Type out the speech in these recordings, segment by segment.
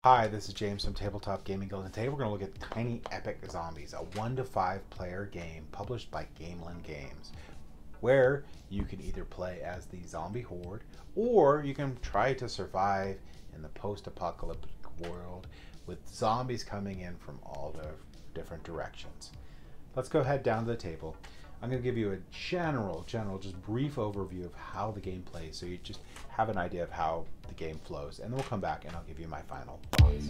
Hi, this is James from Tabletop Gaming Guild, and today we're going to look at Tiny Epic Zombies, a 1 to 5 player game published by Gamelin Games, where you can either play as the zombie horde, or you can try to survive in the post-apocalyptic world with zombies coming in from all the different directions. Let's go ahead down to the table. I'm going to give you a general, just brief overview of how the game plays, so you just have an idea of how the game flows, and then we'll come back and I'll give you my final thoughts.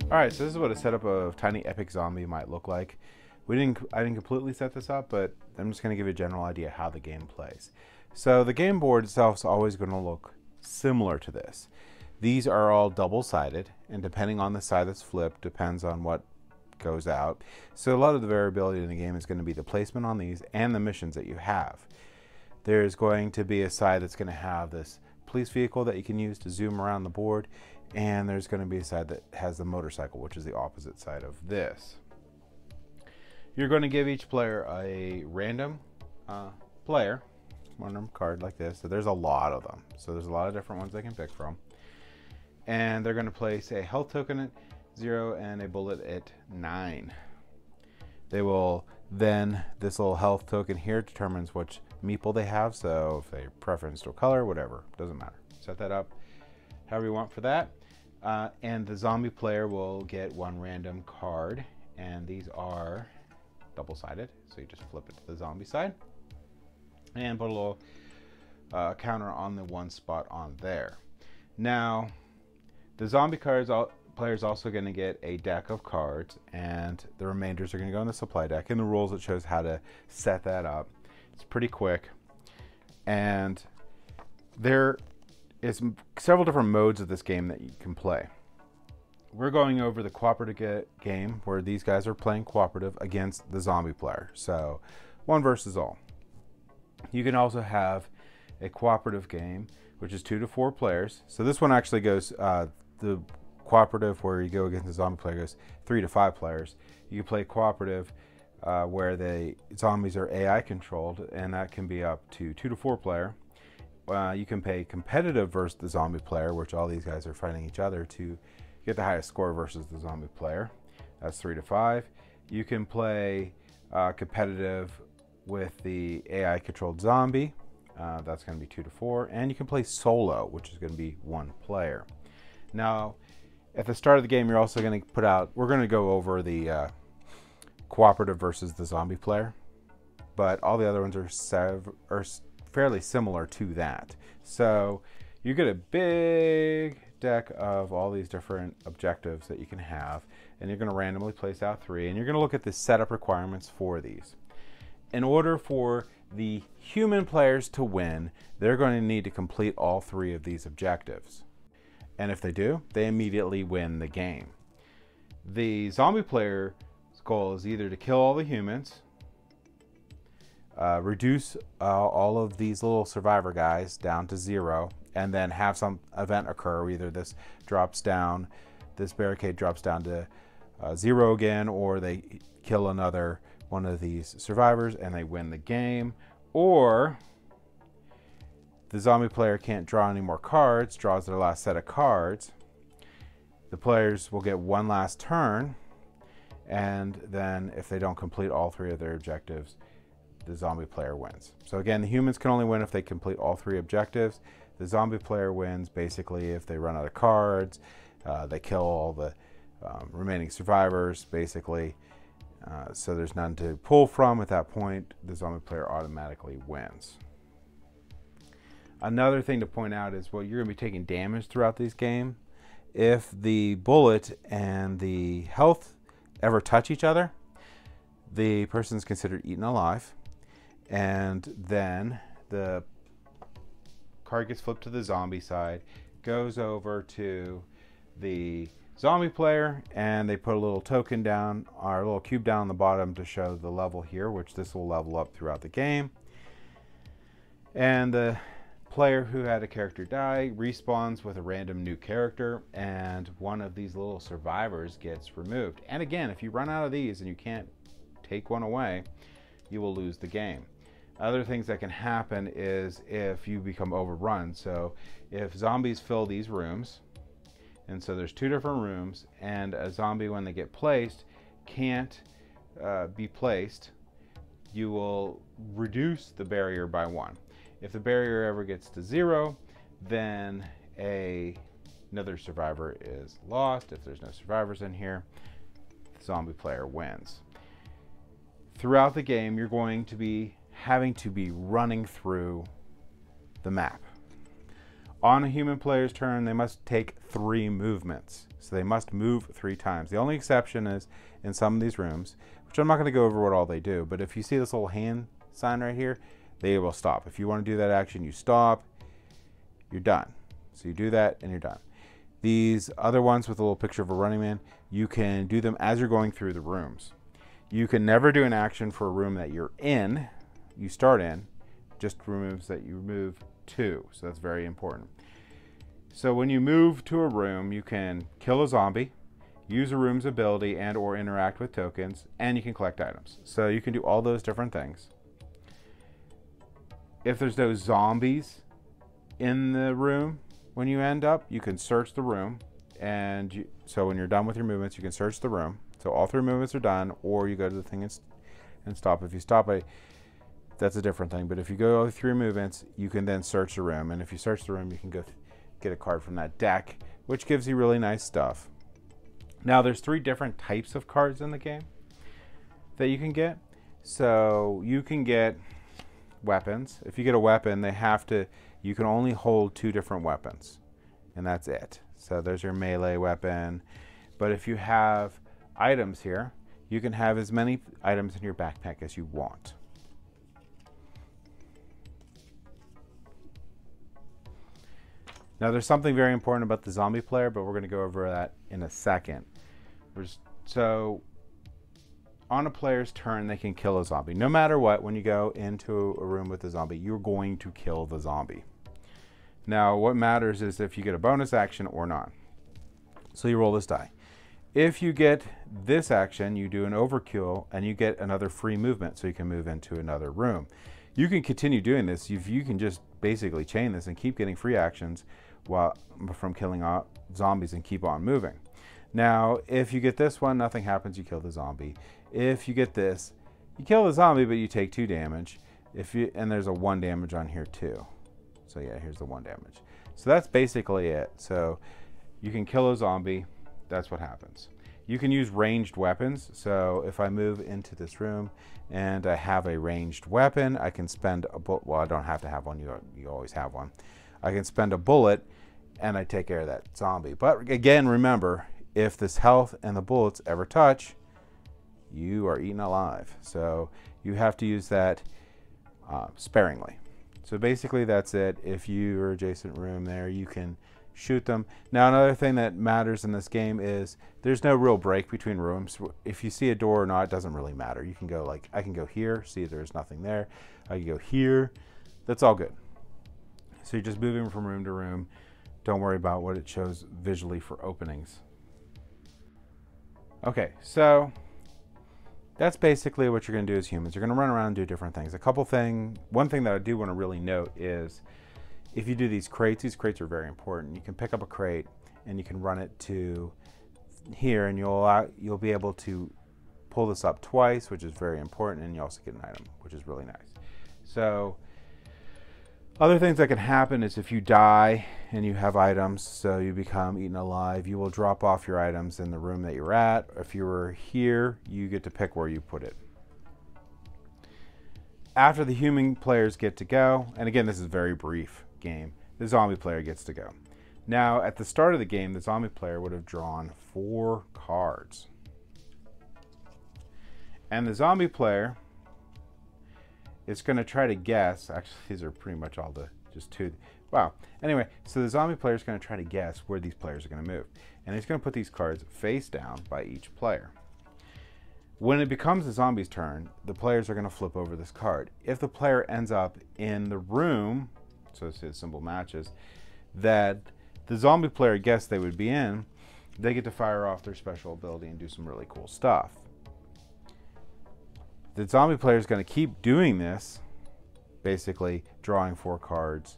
Alright, so this is what a setup of Tiny Epic Zombie might look like. I didn't completely set this up, but I'm just going to give you a general idea how the game plays. So the game board itself is always going to look similar to this. These are all double-sided, and depending on the side that's flipped, depends on what goes out. So a lot of the variability in the game is going to be the placement on these and the missions that you have. There's going to be a side that's going to have this police vehicle that you can use to zoom around the board, and there's going to be a side that has the motorcycle, which is the opposite side of this. You're going to give each player a random random card like this. So there's a lot of them. So there's a lot of different ones they can pick from. And they're going to place a health token at 0 and a bullet at 9. They will then, this little health token here determines which meeple they have, so if they preference to a color, whatever, doesn't matter. Set that up however you want for that. And the zombie player will get one random card, and these are double-sided, so you just flip it to the zombie side and put a little counter on the one spot on there. Now, the zombie player is also going to get a deck of cards, and the remainders are going to go in the supply deck. In the rules, it shows how to set that up. It's pretty quick, and there is several different modes of this game that you can play. We're going over the cooperative game, where these guys are playing cooperative against the zombie player, so 1 versus all. You can also have a cooperative game, which is 2 to 4 players. So this one actually goes, the cooperative where you go against the zombie player goes 3 to 5 players. You can play cooperative where the zombies are AI controlled, and that can be up to 2 to 4 player. You can play competitive versus the zombie player, which all these guys are fighting each other to get the highest score versus the zombie player. That's 3 to 5. You can play competitive with the AI controlled zombie. That's going to be 2 to 4. And you can play solo, which is going to be 1 player. Now, at the start of the game, you're also going to put out, we're going to go over the cooperative versus the zombie player, but all the other ones are fairly similar to that. So you get a big deck of all these different objectives that you can have, and you're going to randomly place out 3, and you're going to look at the setup requirements for these. In order for the human players to win, they're going to need to complete all 3 of these objectives. And if they do, they immediately win the game. The zombie player's goal is either to kill all the humans, reduce all of these little survivor guys down to 0, and then have some event occur. Either this drops down, this barricade drops down to 0 again, or they kill another one of these survivors and they win the game. Or the zombie player can't draw any more cards, draws their last set of cards. The players will get 1 last turn, and then if they don't complete all 3 of their objectives, the zombie player wins. So again, the humans can only win if they complete all 3 objectives. The zombie player wins basically if they run out of cards, they kill all the remaining survivors basically. So there's none to pull from at that point. The zombie player automatically wins. Another thing to point out is, well, you're going to be taking damage throughout this game. If the bullet and the health ever touch each other, the person's considered eaten alive. And then the card gets flipped to the zombie side, goes over to the zombie player, and they put a little token down, or a little cube down on the bottom to show the level here, which this will level up throughout the game. And the player who had a character die respawns with a random new character, and one of these little survivors gets removed. And again, if you run out of these and you can't take one away, you will lose the game. Other things that can happen is if you become overrun. So if zombies fill these rooms, and so there's 2 different rooms, and a zombie, when they get placed, can't be placed, you will reduce the barrier by 1. If the barrier ever gets to 0, then another survivor is lost. If there's no survivors in here, the zombie player wins. Throughout the game, you're going to be having to be running through the map. On a human player's turn, they must take 3 movements. So they must move 3 times. The only exception is in some of these rooms, which I'm not going to go over what all they do, but if you see this little hand sign right here, they will stop. If you want to do that action, you stop, you're done. So you do that and you're done. These other ones with a little picture of a running man, you can do them as you're going through the rooms. You can never do an action for a room that you're in, you start in, just removes that you move to. So that's very important. So when you move to a room, you can kill a zombie, use a room's ability and or interact with tokens, and you can collect items. So you can do all those different things. If there's no zombies in the room when you end up, you can search the room, and so when you're done with your movements, you can search the room. So all 3 movements are done, or you go to the thing and stop. If you stop, that's a different thing. But if you go 3 movements, you can then search the room, and if you search the room, you can go get a card from that deck, which gives you really nice stuff. Now there's 3 different types of cards in the game that you can get. So you can get weapons. If you get a weapon, you can only hold 2 different weapons, and that's it. So there's your melee weapon. But if you have items here, you can have as many items in your backpack as you want. Now there's something very important about the zombie player, but we're going to go over that in a second. So on a player's turn, they can kill a zombie. No matter what, when you go into a room with a zombie, you're going to kill the zombie. Now what matters is if you get a bonus action or not. So you roll this die. If you get this action, you do an overkill and you get another free movement, so you can move into another room. You can continue doing this. You can just basically chain this and keep getting free actions from killing zombies and keep on moving. Now, if you get this one, nothing happens, you kill the zombie. If you get this, you kill the zombie, but you take 2 damage. And there's a 1 damage on here too. So yeah, here's the 1 damage. So that's basically it. So you can kill a zombie, that's what happens. You can use ranged weapons. So if I move into this room and I have a ranged weapon, I can spend a bullet. Well, I don't have to have one, you always have one. I can spend a bullet and I take care of that zombie. But again, remember, if this health and the bullets ever touch, you are eaten alive. So you have to use that sparingly. So basically that's it. If you're adjacent room there, you can shoot them. Now another thing that matters in this game is there's no real break between rooms. If you see a door or not, it doesn't really matter. You can go like, I can go here, see there's nothing there. I can go here. That's all good. So you're just moving from room to room. Don't worry about what it shows visually for openings. Okay, so that's basically what you're going to do as humans. You're going to run around and do different things. One thing that I do want to really note is if you do these crates are very important. You can pick up a crate and you can run it to here, and you'll be able to pull this up twice, which is very important, and you also get an item, which is really nice. So other things that can happen is if you die and you have items, so you become eaten alive, you will drop off your items in the room that you're at. If you were here, you get to pick where you put it. After the human players get to go, and again, this is a very brief game, the zombie player gets to go. Now, at the start of the game, the zombie player would have drawn 4 cards. And the zombie player is going to try to guess, actually these are pretty much all just 2. Wow. Anyway, so the zombie player is going to try to guess where these players are going to move. And he's going to put these cards face down by each player. When it becomes the zombie's turn, the players are going to flip over this card. If the player ends up in the room, so say the symbol matches, that the zombie player guessed they would be in, they get to fire off their special ability and do some really cool stuff. The zombie player is going to keep doing this basically drawing 4 cards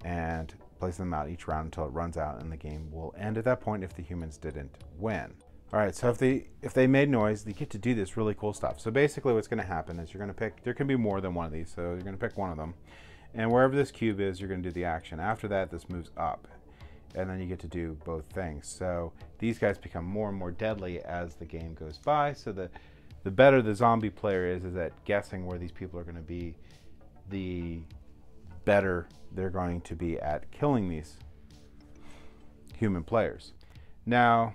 and placing them out each round until it runs out, and the game will end at that point if the humans didn't win. All right, so if they made noise, they get to do this really cool stuff. So basically what's going to happen is you're going to pick, there can be more than one of these, so you're going to pick one of them, and wherever this cube is, you're going to do the action. After that, this moves up, and then you get to do both things. So these guys become more and more deadly as the game goes by, so the better the zombie player is at guessing where these people are going to be, the better they're going to be at killing these human players. Now,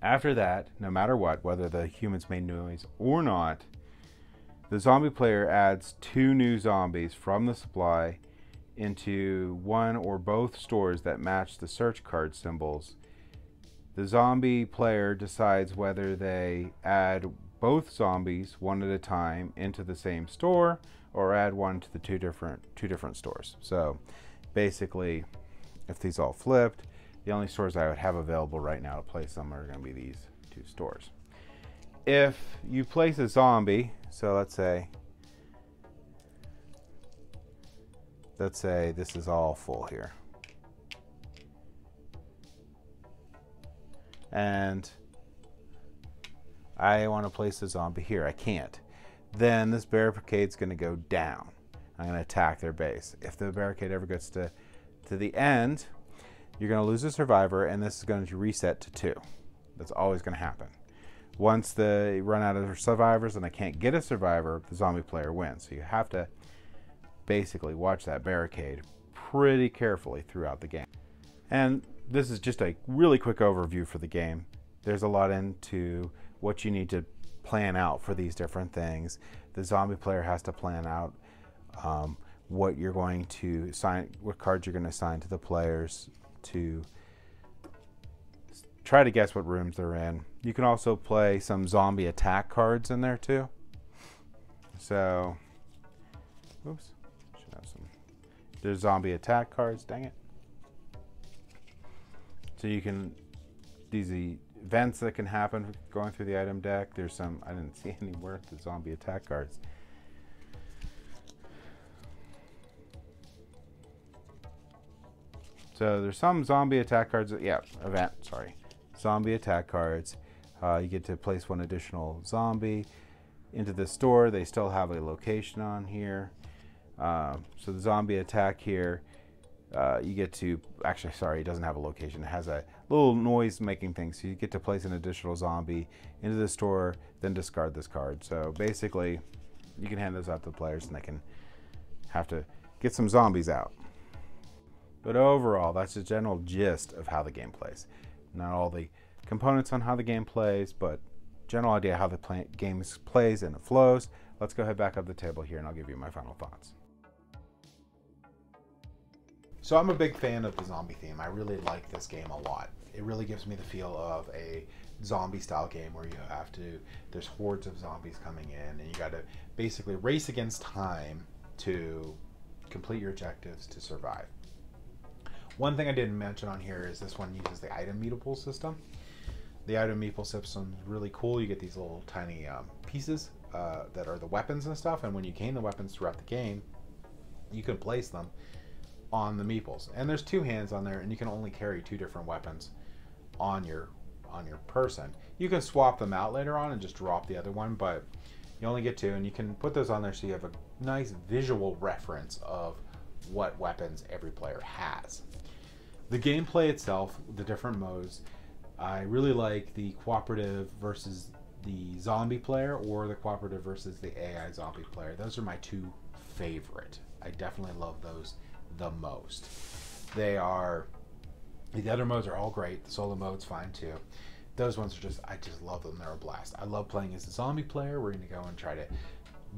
after that, no matter what, whether the humans made noise or not, the zombie player adds 2 new zombies from the supply into one or both stores that match the search card symbols. The zombie player decides whether they add both zombies one at a time into the same store or add one to the two different stores. So basically, if these all flipped, the only stores I would have available right now to place them are going to be these 2 stores. If you place a zombie, so let's say this is all full here, and I want to place a zombie here, I can't. Then this barricade's going to go down. I'm going to attack their base. If the barricade ever gets to the end, you're going to lose a survivor, and this is going to reset to 2. That's always going to happen. Once they run out of survivors and they can't get a survivor, the zombie player wins. So you have to basically watch that barricade pretty carefully throughout the game. And this is just a really quick overview for the game. There's a lot into what you need to plan out for these different things. The zombie player has to plan out what you're going to assign, what cards you're going to assign to the players to try to guess what rooms they're in. You can also play some zombie attack cards in there too. So, oops, should have some. There's zombie attack cards. Dang it! So you can, these events that can happen going through the item deck. There's some, I didn't see anywhere the zombie attack cards. So there's some zombie attack cards, zombie attack cards. You get to place 1 additional zombie into the store. They still have a location on here. So the zombie attack here, you get to, actually, sorry, it doesn't have a location. It has a little noise making thing. So you get to place an additional zombie into the store, then discard this card. So basically, you can hand those out to the players and they can have to get some zombies out. But overall, that's the general gist of how the game plays. Not all the components on how the game plays, but general idea how the game plays and it flows. Let's go ahead back up the table here and I'll give you my final thoughts. So I'm a big fan of the zombie theme. I really like this game a lot. It really gives me the feel of a zombie style game where you have to, there's hordes of zombies coming in and you got to basically race against time to complete your objectives to survive. One thing I didn't mention on here is this one uses the item mutable system. The item mutable system is really cool. You get these little tiny pieces that are the weapons and stuff, and when you gain the weapons throughout the game, you can place them on the meeples. And there's 2 hands on there, and you can only carry 2 different weapons on your person. You can swap them out later on and just drop the other one, but you only get 2, and you can put those on there so you have a nice visual reference of what weapons every player has. The gameplay itself, the different modes, I really like the cooperative versus the zombie player or the cooperative versus the AI zombie player. Those are my 2 favorite. I definitely love those the most. The other modes are all great. The solo mode's fine too. Those ones are just, I just love them. They're a blast. I love playing as a zombie player. We're going to go and try to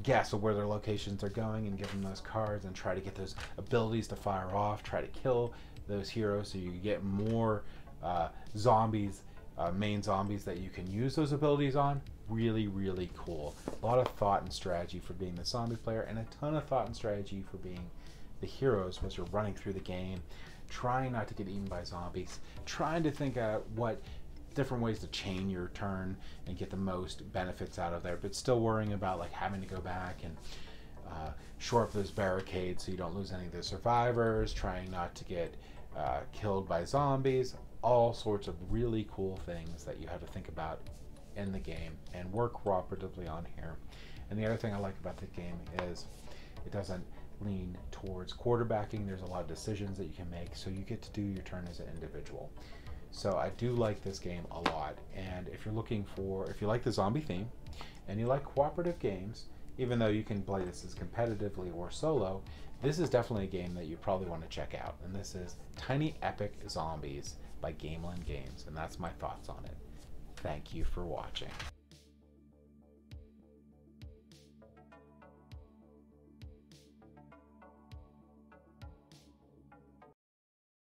guess where their locations are going and give them those cards and try to get those abilities to fire off, try to kill those heroes so you get more zombies, main zombies that you can use those abilities on. Really, really cool. A lot of thought and strategy for being the zombie player and a ton of thought and strategy for being the heroes as you're running through the game, trying not to get eaten by zombies, trying to think out what different ways to chain your turn and get the most benefits out of there, but still worrying about like having to go back and shore up those barricades so you don't lose any of the survivors, trying not to get killed by zombies, all sorts of really cool things that you have to think about in the game and work cooperatively on here. And the other thing I like about the game is it doesn't lean towards quarterbacking. There's a lot of decisions that you can make, so you get to do your turn as an individual. So I do like this game a lot, and if you're looking for, if you like the zombie theme and you like cooperative games, even though you can play this as competitively or solo, this is definitely a game that you probably want to check out. And this is Tiny Epic Zombies by Gamelin Games, and that's my thoughts on it. Thank you for watching.